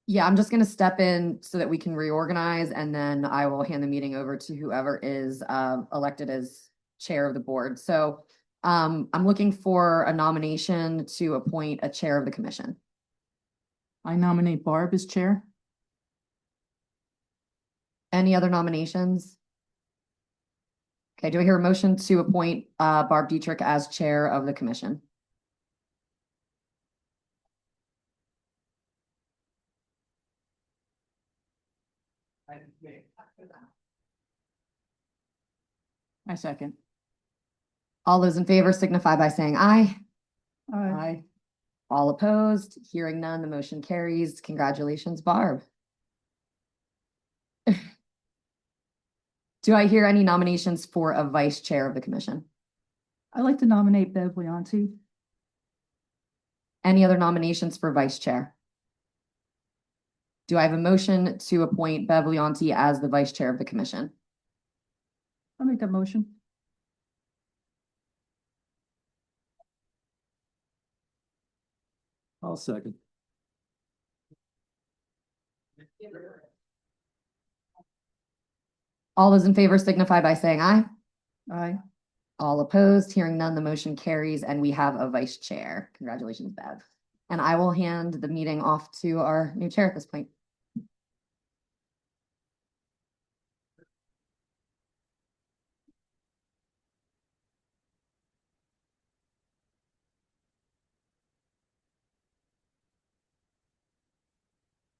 Yeah, I'm just going to step in so that we can reorganize, and then I will hand the meeting over to whoever is elected as chair of the board. So I'm looking for a nomination to appoint a chair of the commission. I nominate Barb as chair. Any other nominations? Okay, do I hear a motion to appoint Barb Dietrich as chair of the commission? I second. All those in favor signify by saying aye. Aye. All opposed? Hearing none, the motion carries. Congratulations, Barb. Do I hear any nominations for a vice chair of the commission? I'd like to nominate Bev Leonti. Any other nominations for vice chair? Do I have a motion to appoint Bev Leonti as the vice chair of the commission? I'll make that motion. I'll second. All those in favor signify by saying aye. Aye. All opposed? Hearing none, the motion carries, and we have a vice chair. Congratulations, Bev. And I will hand the meeting off to our new chair at this point.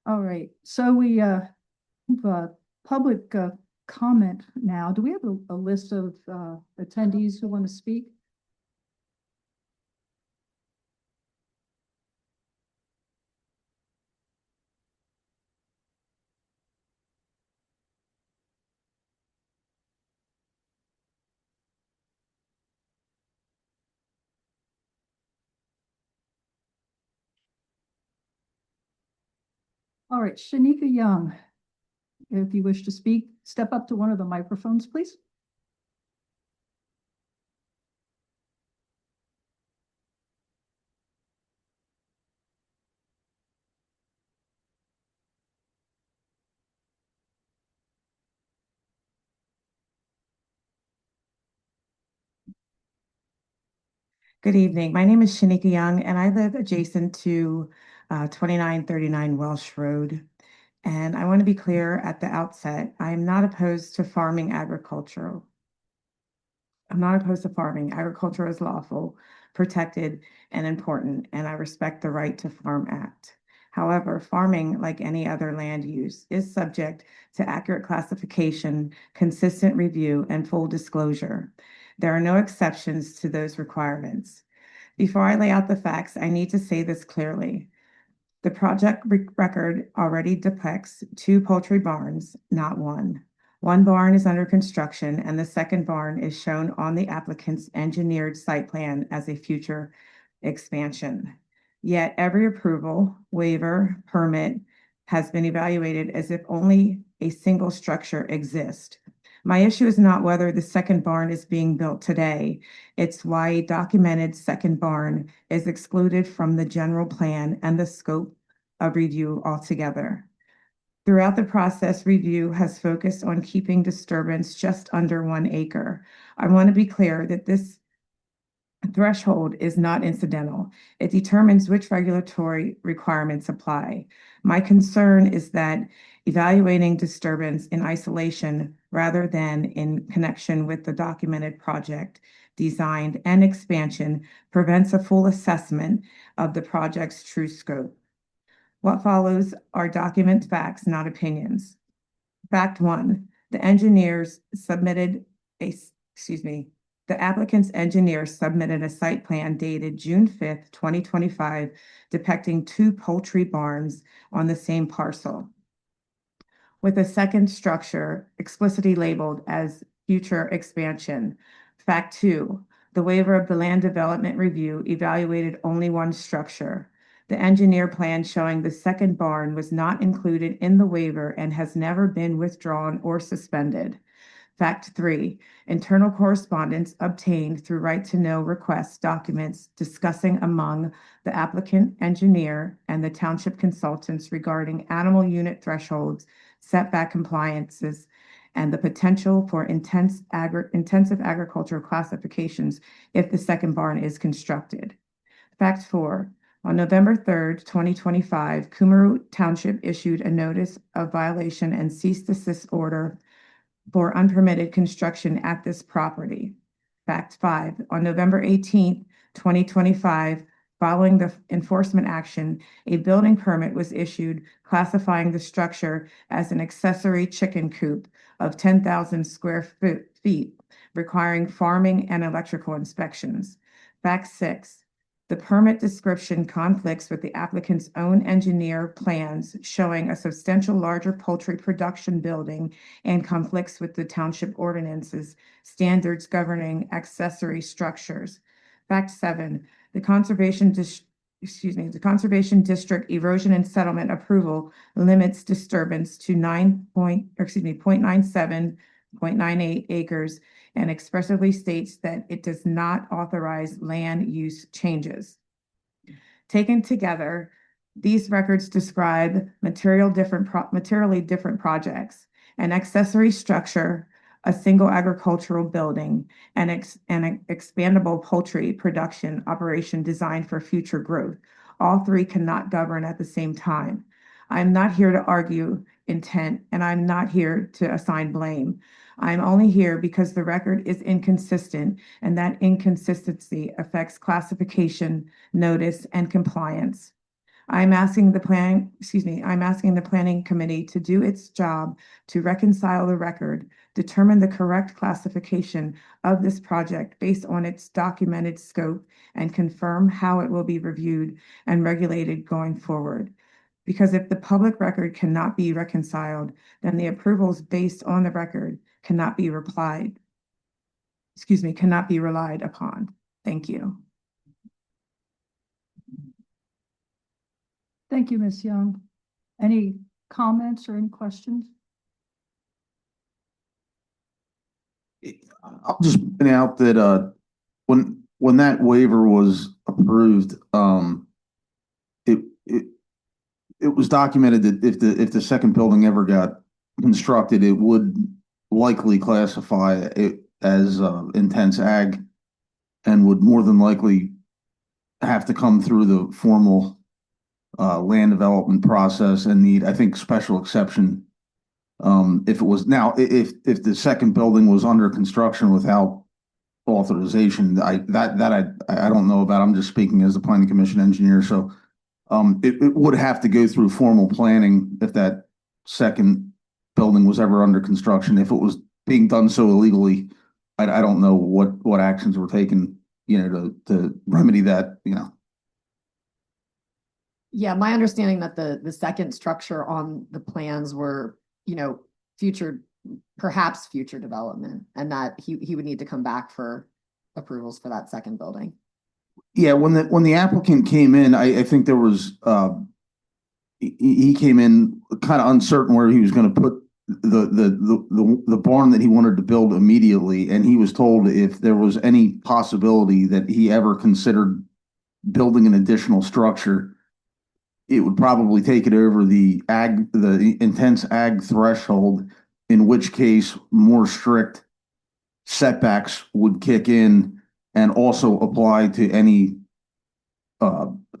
All right, so we have public comment now. Do we have a list of attendees who want to speak? All right, Shanika Young, if you wish to speak, step up to one of the microphones, please. Good evening. My name is Shanika Young, and I live adjacent to 2939 Welsh Road. And I want to be clear at the outset, I am not opposed to farming agricultural. I'm not opposed to farming. Agriculture is lawful, protected, and important, and I respect the Right to Farm Act. However, farming, like any other land use, is subject to accurate classification, consistent review, and full disclosure. There are no exceptions to those requirements. Before I lay out the facts, I need to say this clearly. The project record already depicts 2 poultry barns, not one. One barn is under construction, and the second barn is shown on the applicant's engineered site plan as a future expansion. Yet every approval, waiver, permit has been evaluated as if only a single structure exists. My issue is not whether the second barn is being built today. It's why a documented second barn is excluded from the general plan and the scope of review altogether. Throughout the process, review has focused on keeping disturbance just under 1 acre. I want to be clear that this threshold is not incidental. It determines which regulatory requirements apply. My concern is that evaluating disturbance in isolation rather than in connection with the documented project, design, and expansion prevents a full assessment of the project's true scope. What follows are document facts, not opinions. Fact 1, the applicant's engineer submitted a site plan dated June 5th, 2025, depicting 2 poultry barns on the same parcel, with a second structure explicitly labeled as future expansion. Fact 2, the waiver of the land development review evaluated only 1 structure. The engineer plan showing the second barn was not included in the waiver and has never been withdrawn or suspended. Fact 3, internal correspondence obtained through right-to-know request documents discussing among the applicant engineer and the township consultants regarding animal unit thresholds, setback compliances, and the potential for intensive agricultural classifications if the second barn is constructed. Fact 4, on November 3rd, 2025, Cumru Township issued a notice of violation and cease desist order for unpermitted construction at this property. Fact 5, on November 18th, 2025, following the enforcement action, a building permit was issued classifying the structure as an accessory chicken coop of 10,000 square feet, requiring farming and electrical inspections. Fact 6, the permit description conflicts with the applicant's own engineer plans showing a substantial larger poultry production building and conflicts with the township ordinances standards governing accessory structures. Fact 7, the conservation district erosion and settlement approval limits disturbance to 0.97, 0.98 acres and expressly states that it does not authorize land use changes. Taken together, these records describe materially different projects: an accessory structure, a single agricultural building, and an expandable poultry production operation designed for future growth. All three cannot govern at the same time. I'm not here to argue intent, and I'm not here to assign blame. I'm only here because the record is inconsistent, and that inconsistency affects classification, notice, and compliance. I'm asking the planning committee to do its job to reconcile the record, determine the correct classification of this project based on its documented scope, and confirm how it will be reviewed and regulated going forward. Because if the public record cannot be reconciled, then the approvals based on the record cannot be relied upon. Thank you. Thank you, Ms. Young. Any comments or any questions? I'll just point out that when that waiver was approved, it was documented that if the second building ever got constructed, it would likely classify it as intense ag and would more than likely have to come through the formal land development process and need, I think, special exception. If it was now, if the second building was under construction without authorization, I don't know about. I'm just speaking as the planning commission engineer. So it would have to go through formal planning if that second building was ever under construction. If it was being done so illegally, I don't know what actions were taken, to remedy that, Yeah, my understanding that the second structure on the plans were, perhaps future development, and that he would need to come back for approvals for that second building. Yeah, when the applicant came in, I think there was he came in kind of uncertain where he was going to put the barn that he wanted to build immediately, and he was told if there was any possibility that he ever considered building an additional structure, it would probably take it over the intense ag threshold, in which case more strict setbacks would kick in and also apply to any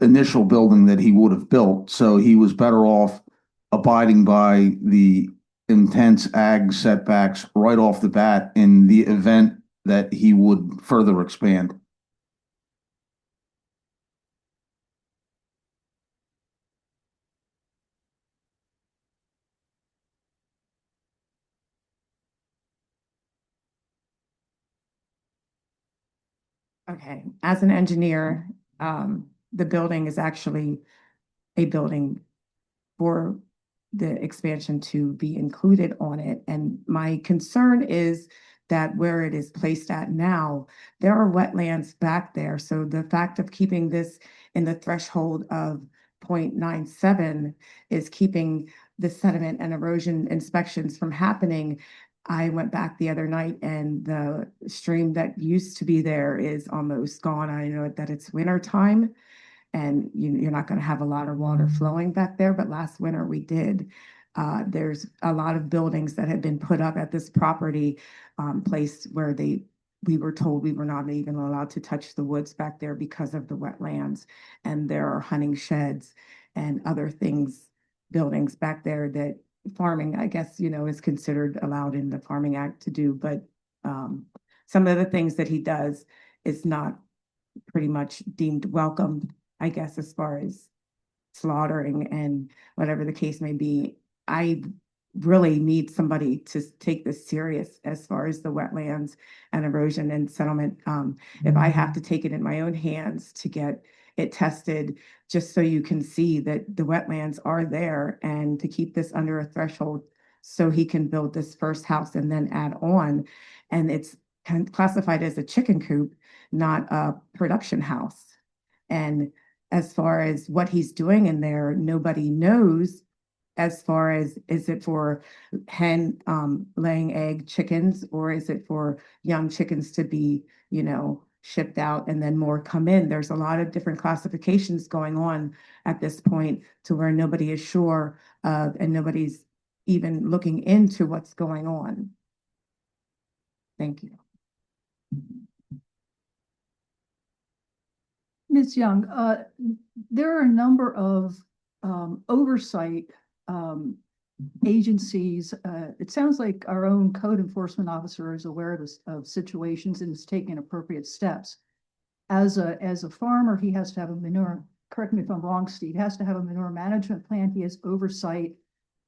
initial building that he would have built. So he was better off abiding by the intense ag setbacks right off the bat in the event that he would further expand. Okay, as an engineer, the building is actually a building for the expansion to be included on it. And my concern is that where it is placed at now, there are wetlands back there. So the fact of keeping this in the threshold of 0.97 is keeping the sediment and erosion inspections from happening. I went back the other night and the stream that used to be there is almost gone. I know that it's winter time and you're not going to have a lot of water flowing back there, but last winter we did. There's a lot of buildings that had been put up at this property place where we were told we were not even allowed to touch the woods back there because of the wetlands. And there are hunting sheds and other things, buildings back there that farming, I guess, is considered allowed in the Farming Act to do. But some of the things that he does is not pretty much deemed welcome, I guess, as far as slaughtering and whatever the case may be. I really need somebody to take this serious as far as the wetlands and erosion and settlement. If I have to take it in my own hands to get it tested, just so you can see that the wetlands are there and to keep this under a threshold so he can build this first house and then add on. And it's classified as a chicken coop, not a production house. And as far as what he's doing in there, nobody knows as far as, is it for hen laying egg chickens, or is it for young chickens to be, shipped out and then more come in? There's a lot of different classifications going on at this point to where nobody is sure of, and nobody's even looking into what's going on. Thank you. Ms. Young, there are a number of oversight agencies. It sounds like our own code enforcement officer is aware of situations and is taking appropriate steps. As a farmer, he has to have a manure, correct me if I'm wrong, Steve, has to have a manure management plan. He has oversight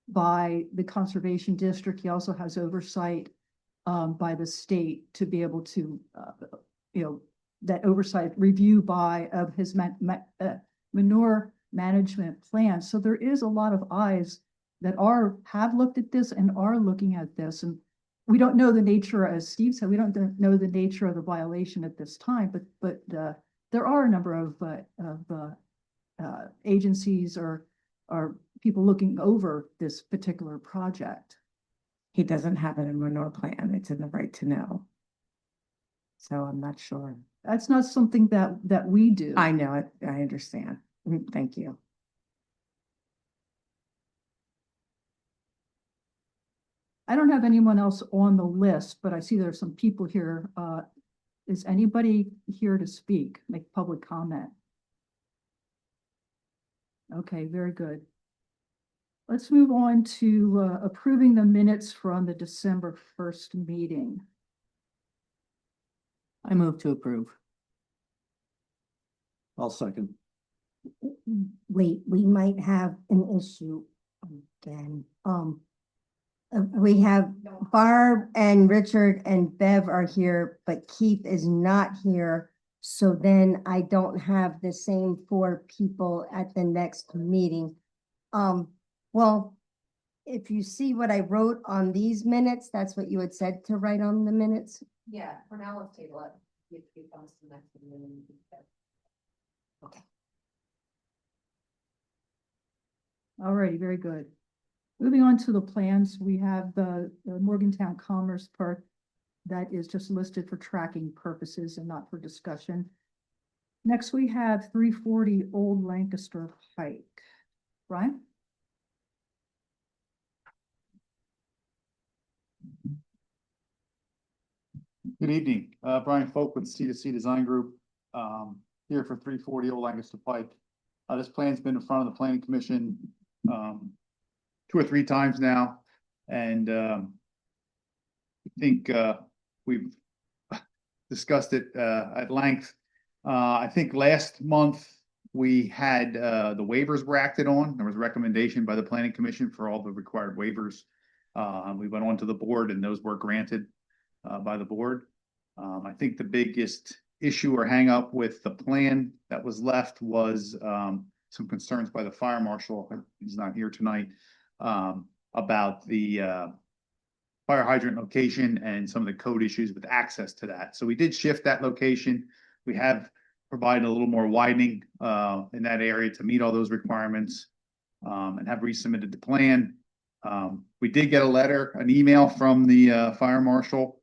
by the conservation district. He also has oversight by the state to be able to, that oversight review of his manure management plan. So there is a lot of eyes that have looked at this and are looking at this. And we don't know the nature, as Steve said, we don't know the nature of the violation at this time, but there are a number of agencies or people looking over this particular project. He doesn't have a manure plan. It's in the right to know. So I'm not sure. That's not something that we do. I know it. I understand. Thank you. I don't have anyone else on the list, but I see there are some people here. Is anybody here to speak, make public comment? Okay, very good. Let's move on to approving the minutes from the December 1st meeting. I move to approve. I'll second. Wait, we might have an issue again. We have Barb and Richard and Bev are here, but Keith is not here. So then I don't have the same 4 people at the next meeting. Well, if you see what I wrote on these minutes, that's what you had said to write on the minutes. Yeah, for now, let's table it. If we come to the next meeting. Okay. All righty, very good. Moving on to the plans, we have the Morgantown Commerce Park that is just listed for tracking purposes and not for discussion. Next, we have 340 Old Lancaster Pike. Brian? Good evening, Brian Folk with C2C Design Group, here for 340 Old Lancaster Pike. This plan's been in front of the Planning Commission 2 or 3 times now, and I think we've discussed it at length. I think last month we had the waivers were acted on. There was a recommendation by the Planning Commission for all the required waivers. We went on to the board and those were granted by the board. I think the biggest issue or hang up with the plan that was left was some concerns by the fire marshal. He's not here tonight, about the fire hydrant location and some of the code issues with access to that. So we did shift that location. We have provided a little more widening in that area to meet all those requirements, and have resubmitted the plan. We did get a letter, an email from the fire marshal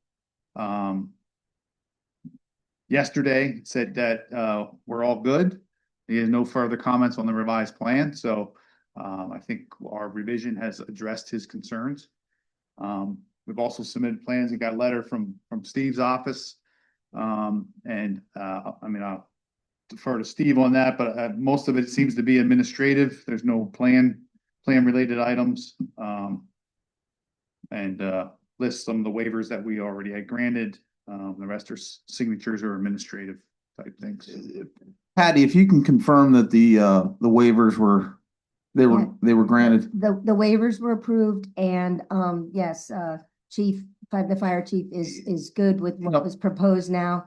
yesterday, said that we're all good. He has no further comments on the revised plan, so I think our revision has addressed his concerns. We've also submitted plans and got a letter from Steve's office. I mean, I'll defer to Steve on that, but most of it seems to be administrative. There's no plan related items. And list some of the waivers that we already had granted. The rest are signatures or administrative type things. Patty, if you can confirm that the waivers were granted. The waivers were approved and, yes, the fire chief is good with what was proposed now.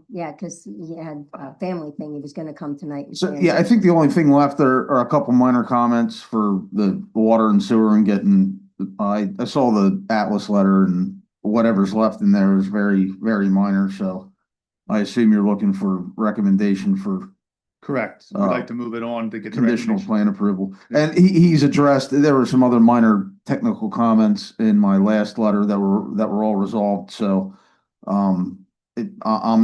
Yeah, because he had a family thing. He was gonna come tonight. and So, share. yeah, I think the only thing left are a couple minor comments for the water and sewer and getting, I saw the Atlas letter and whatever's left in there is very, very minor, so I assume you're looking for recommendation for Correct. We'd like to move it on to get the conditional recommendation. plan approval. And he's addressed, there were some other minor technical comments in my last letter that were all resolved, so I'm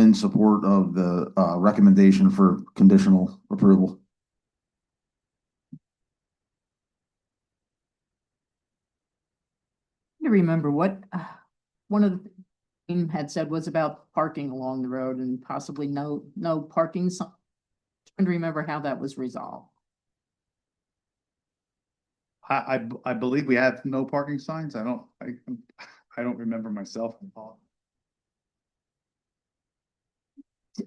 in support of the recommendation for conditional approval. I remember what one of the things had said was about parking along the road and possibly no parking. Trying to remember how that was resolved. I believe we have no parking signs. I don't remember myself.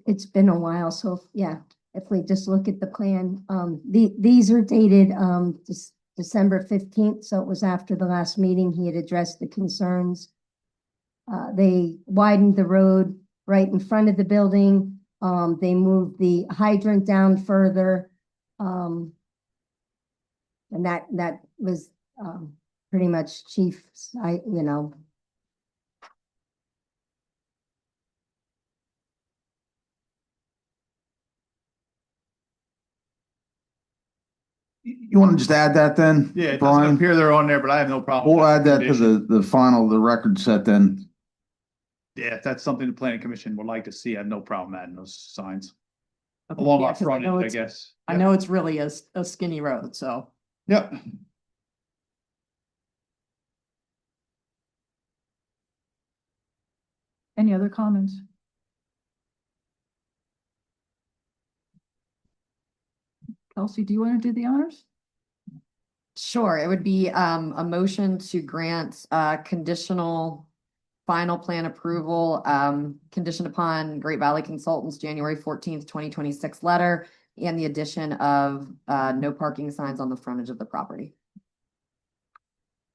It's been a while, so yeah, if we just look at the plan, these are dated, December 15th, so it was after the last meeting. He had addressed the concerns. They widened the road right in front of the building. They moved the hydrant down further. And that was, pretty much chief's, You want to just add that then? Yeah, it doesn't Brian? appear they're on there, but I have no problem. We'll with add that to condition. the record set then. Yeah, if that's something the planning commission would like to see, I have no problem adding those signs along Yeah, our 'cause frontage, I it's- guess. I know it's really a skinny road, so. Yep. Any other comments? Kelsey, do you want to do the honors? Sure, it would be a motion to grant conditional final plan approval, conditioned upon Great Valley Consultants January 14th, 2026 letter and the addition of no parking signs on the frontage of the property.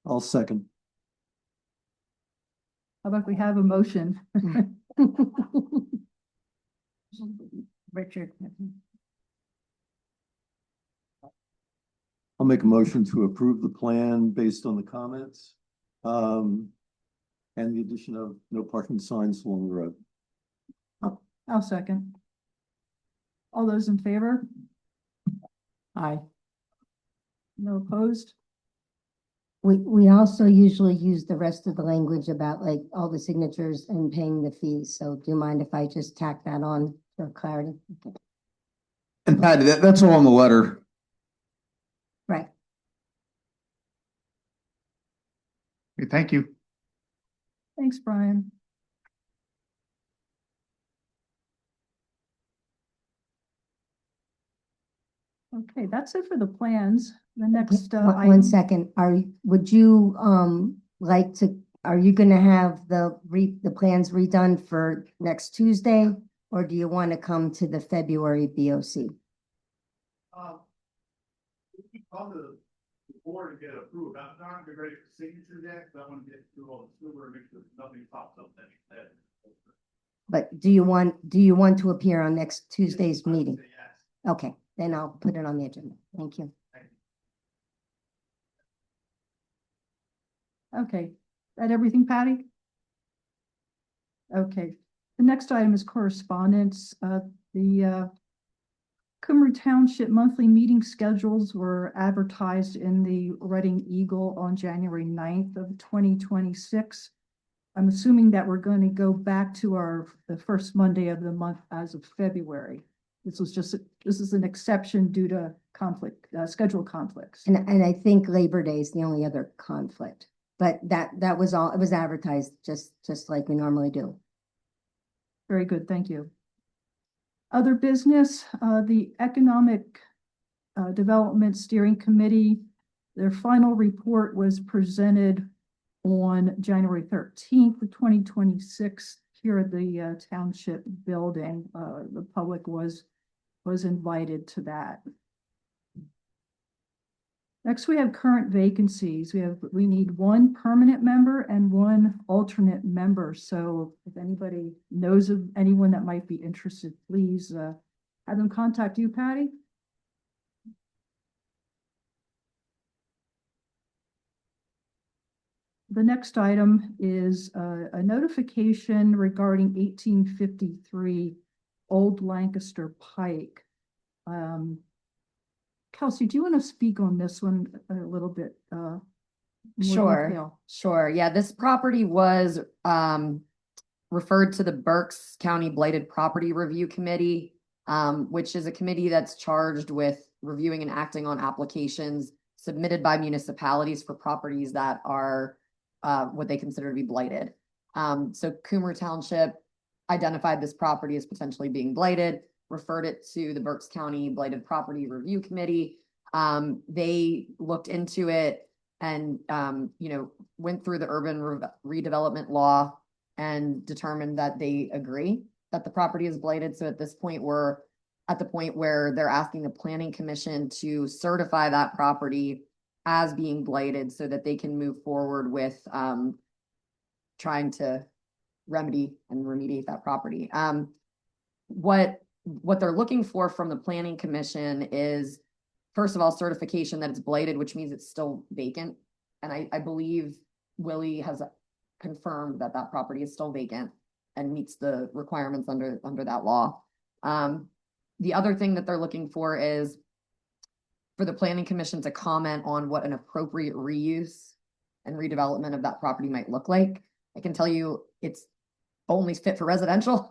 I'll second. How about we have a motion? Richard. I'll make a motion to approve the plan based on the comments. And the addition of no parking signs along the road. I'll second. All those in favor? Aye. No opposed? We also usually use the rest of the language about like all the signatures and paying the fees. So do you mind if I just tack that on for clarity? Okay. And Patty, that's all in the letter. Right. Okay, thank you. Thanks, Brian. Okay, that's it for the plans. The next, One item. second, would you, are you gonna have the plans redone for next Tuesday? Or do you want to come to the February BOC? We come to the board and get approved. I'm not gonna be ready for signature yet, because I want to get through all the sewer and make sure nothing pops up that. But do you want to appear on next Tuesday's meeting? Yes. Okay, then I'll put it on the agenda. Thank you. Okay, that everything, Patty? Okay, the next item is correspondence. The Cumru Township monthly meeting schedules were advertised in the Reading Eagle on January 9th of 2026. I'm assuming that we're going to go back to the first Monday of the month as of February. This is an exception due to schedule conflicts. And I think Labor Day is the only other conflict, but that was all, it was advertised just like we normally do. Very good, thank you. Other business, the Economic Development Steering Committee, their final report was presented on January 13th of 2026 here at the township building. The public was invited to that. Next, we have current vacancies. We need one permanent member and one alternate member. So if anybody knows of anyone that might be interested, please have them contact you, Patty. The next item is a notification regarding 1853 Old Lancaster Pike. Kelsey, do you want to speak on this one a little bit? More detail? Sure. Yeah, this property was referred to the Berks County Blighted Property Review Committee, which is a committee that's charged with reviewing and acting on applications submitted by municipalities for properties that are what they consider to be blighted. So Cumru Township identified this property as potentially being blighted, referred it to the Berks County Blighted Property Review Committee. They looked into it and, went through the urban redevelopment law and determined that they agree that the property is blighted. So at this point, we're at the point where they're asking the Planning Commission to certify that property as being blighted so that they can move forward with trying to remedy and remediate that property. What they're looking for from the Planning Commission is, first of all, certification that it's blighted, which means it's still vacant. And I believe Willie has confirmed that that property is still vacant and meets the requirements under that law. The other thing that they're looking for is for the Planning Commission to comment on what an appropriate reuse and redevelopment of that property might look like. I can tell you it's only fit for residential.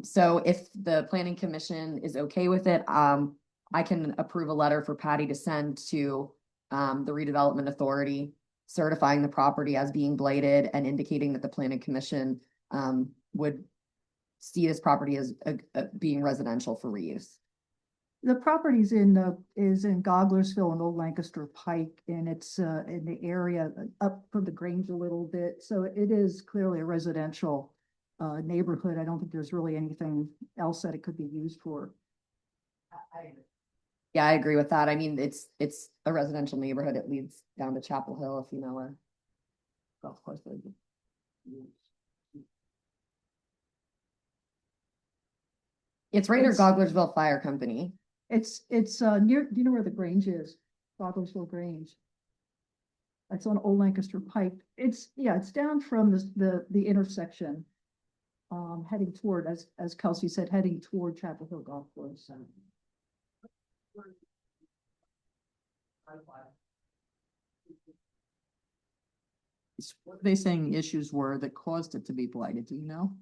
So if the Planning Commission is okay with it, I can approve a letter for Patty to send to the Redevelopment Authority, certifying the property as being blighted and indicating that the Planning Commission would see this property as being residential for reuse. The property is in Goglersville and Old Lancaster Pike, and it's in the area up from the Grange a little bit. So it is clearly a residential neighborhood. I don't think there's really anything else that it could be used for. Yeah, I agree with that. I mean, it's a residential neighborhood. It leads down to Chapel Hill, if you know where golf course is. It's right near Goglersville Fire Company. It's near, do you know where the Grange is? Goglersville Grange. It's on Old Lancaster Pike. It's down from the intersection. Heading toward, as Kelsey said, heading toward Chapel Hill Golf Course. What are they saying the issues were that caused it to be blighted? Do you know?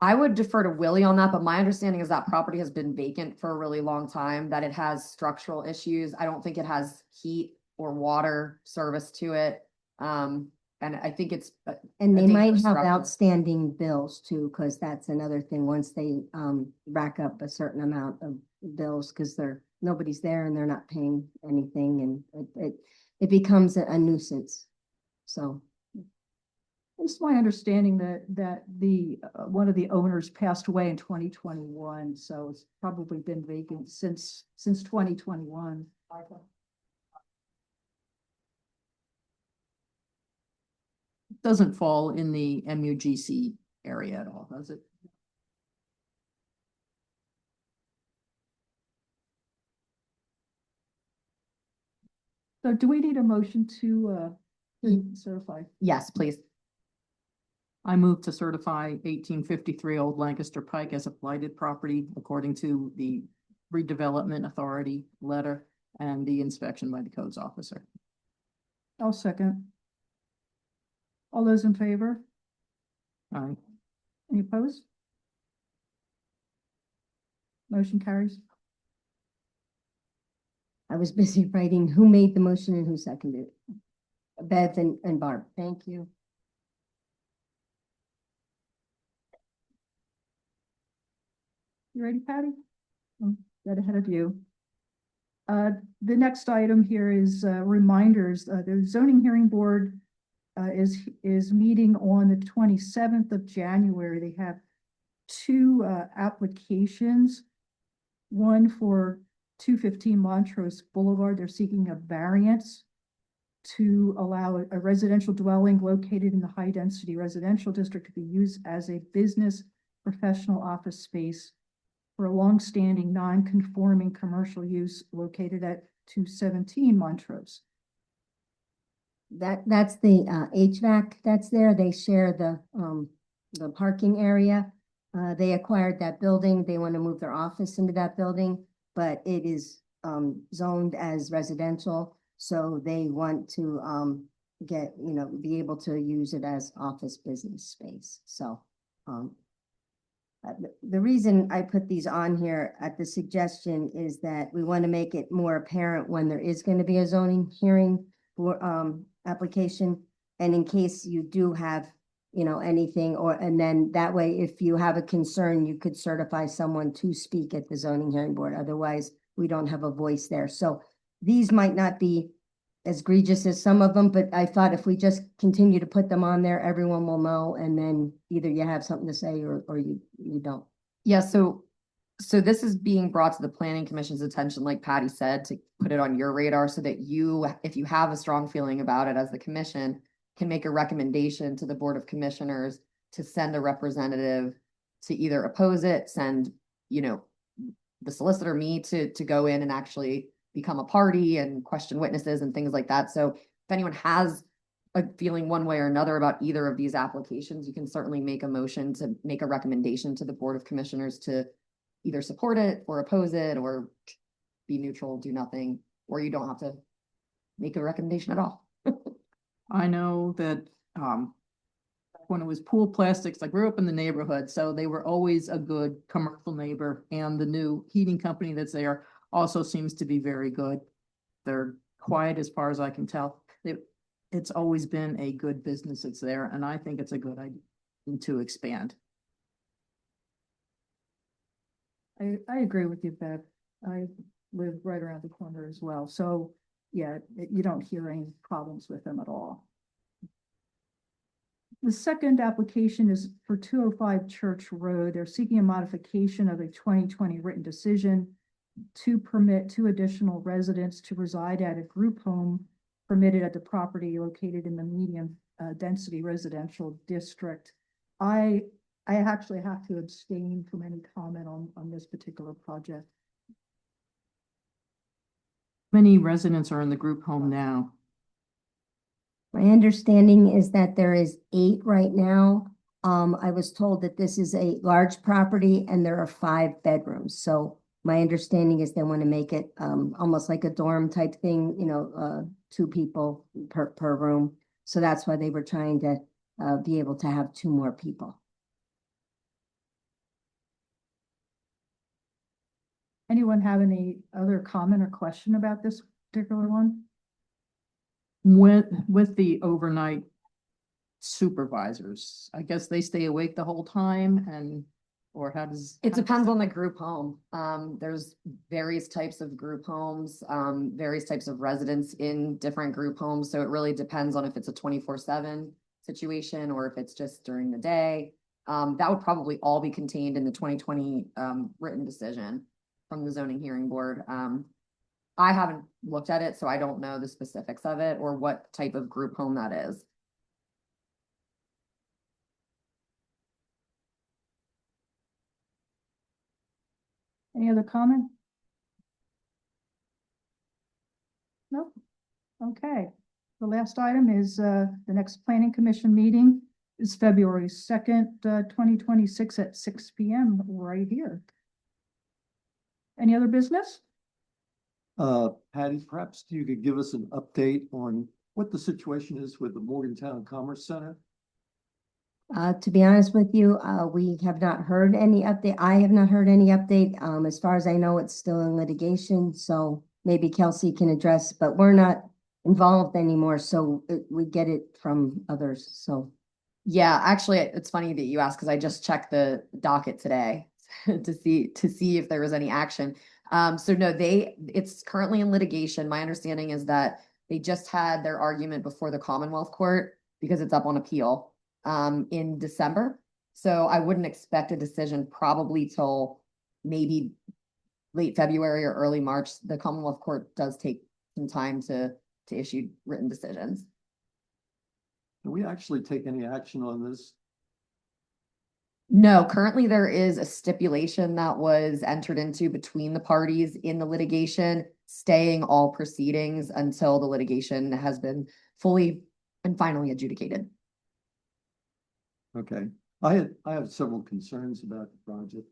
I would defer to Willie on that, but my understanding is that property has been vacant for a really long time, that it has structural issues. I don't think it has heat or water service to it. And I think it's. And they might have structure. outstanding bills too, because that's another thing. Once they rack up a certain amount of bills, because nobody's there and they're not paying anything, and it becomes a nuisance. So. It's my understanding that the one of the owners passed away in 2021, so it's probably been vacant since 2021. It doesn't fall in the MUGC area at all, does it? So do we need a motion to certify? Yes, please. I move to certify 1853 Old Lancaster Pike as a blighted property according to the redevelopment authority letter and the inspection by the codes officer. I'll second. All those in favor? Aye. Any opposed? Motion carries. I was busy writing who made the motion and who seconded it. Beth and Barb, thank you. You ready, Patty? Got ahead of you. The next item here is reminders. The zoning hearing board is meeting on the 27th of January. They have two applications. One for 215 Montrose Boulevard. They're seeking a variance to allow a residential dwelling located in the high-density residential district to be used as a business professional office space for a long-standing non-conforming commercial use located at 217 Montrose. That's the HVAC that's there. They share the parking area. They acquired that building. They want to move their office into that building, but it is zoned as residential. So they want to be able to use it as office business space. So the reason I put these on here at the suggestion is that we want to make it more apparent when there is going to be a zoning hearing for application. And in case you do have, anything, and then that way, if you have a concern, you could certify someone to speak at the zoning hearing board. Otherwise, we don't have a voice there. So these might not be as egregious as some of them, but I thought if we just continue to put them on there, everyone will know, and then either you have something to say or you don't. Yeah, so this is being brought to the planning commission's attention, like Patty said, to put it on your radar so that you, if you have a strong feeling about it as the commission, can make a recommendation to the Board of Commissioners to send a representative to either oppose it, send, the solicitor, me to go in and actually become a party and question witnesses and things like that. So if anyone has a feeling one way or another about either of these applications, you can certainly make a motion to make a recommendation to the Board of Commissioners to either support it or oppose it or be neutral, do nothing, or you don't have to make a recommendation at all. I know that when it was Pool Plastics, I grew up in the neighborhood, so they were always a good commercial neighbor, and the new heating company that's there also seems to be very good. They're quiet as far as I can tell. It's always been a good business that's there, and I think it's a good idea to expand. I agree with you, Bev. I live right around the corner as well. So yeah, you don't hear any problems with them at all. The second application is for 205 Church Road. They're seeking a modification of a 2020 written decision to permit 2 additional residents to reside at a group home permitted at the property located in the medium density residential district. I actually have to abstain from any comment on this particular project. Many residents are in the group home now. My understanding is that there is 8 right now. I was told that this is a large property and there are 5 bedrooms. So my understanding is they want to make it almost like a dorm type thing, 2 people per room. So that's why they were trying to be able to have 2 more people. Anyone have any other comment or question about this particular one? With the overnight supervisors, I guess they stay awake the whole time, or how does It depends on the group home. There's various types of group homes, various types of residents in different group homes. So it really depends on if it's a 24/7 situation or if it's just during the day. That would probably all be contained in the 2020 written decision from the zoning hearing board. I haven't looked at it, so I don't know the specifics of it or what type of group home that is. Any other comment? No? Okay. The last item is the next planning commission meeting is February 2nd, 2026 at 6 PM right here. Any other business? Patty, perhaps you could give us an update on what the situation is with the Morgantown Commerce Center? To be honest with you, we have not heard any update. I have not heard any update. As far as I know, it's still in litigation, so maybe Kelsey can address, but we're not involved anymore, so we get it from others, so. Yeah, actually, it's funny that you asked because I just checked the docket today to see if there was any action. So no, it's currently in litigation. My understanding is that they just had their argument before the Commonwealth Court because it's up on appeal in December. So I wouldn't expect a decision probably till maybe late February or early March. The Commonwealth Court does take some time to issue written decisions. Can we actually take any action on this? No, currently there is a stipulation that was entered into between the parties in the litigation, staying all proceedings until the litigation has been fully and finally adjudicated. Okay, I have several concerns about the project.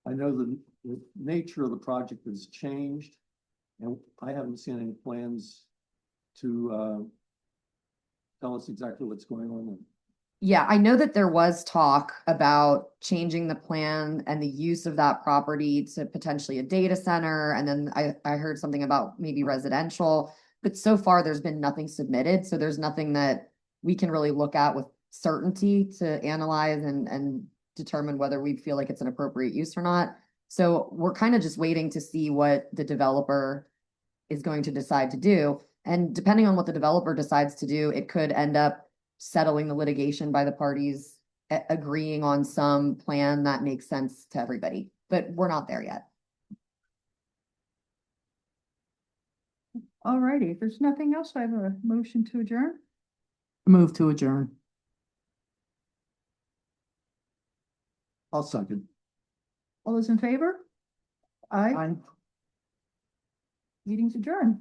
I know the nature of the project has changed, and I haven't seen any plans to tell us exactly what's going on. Yeah, I know that there was talk about changing the plan and the use of that property to potentially a data center. And then I heard something about maybe residential, but so far there's been nothing submitted. So there's nothing that we can really look at with certainty to analyze and determine whether we feel like it's an appropriate use or not. So we're kind of just waiting to see what the developer is going to decide to do. And depending on what the developer decides to do, it could end up settling the litigation by the parties, agreeing on some plan that makes sense to everybody, but we're not there yet. All righty, if there's nothing else, I have a motion to adjourn. Move to adjourn. I'll second. All those in favor? Aye. Meeting's adjourned.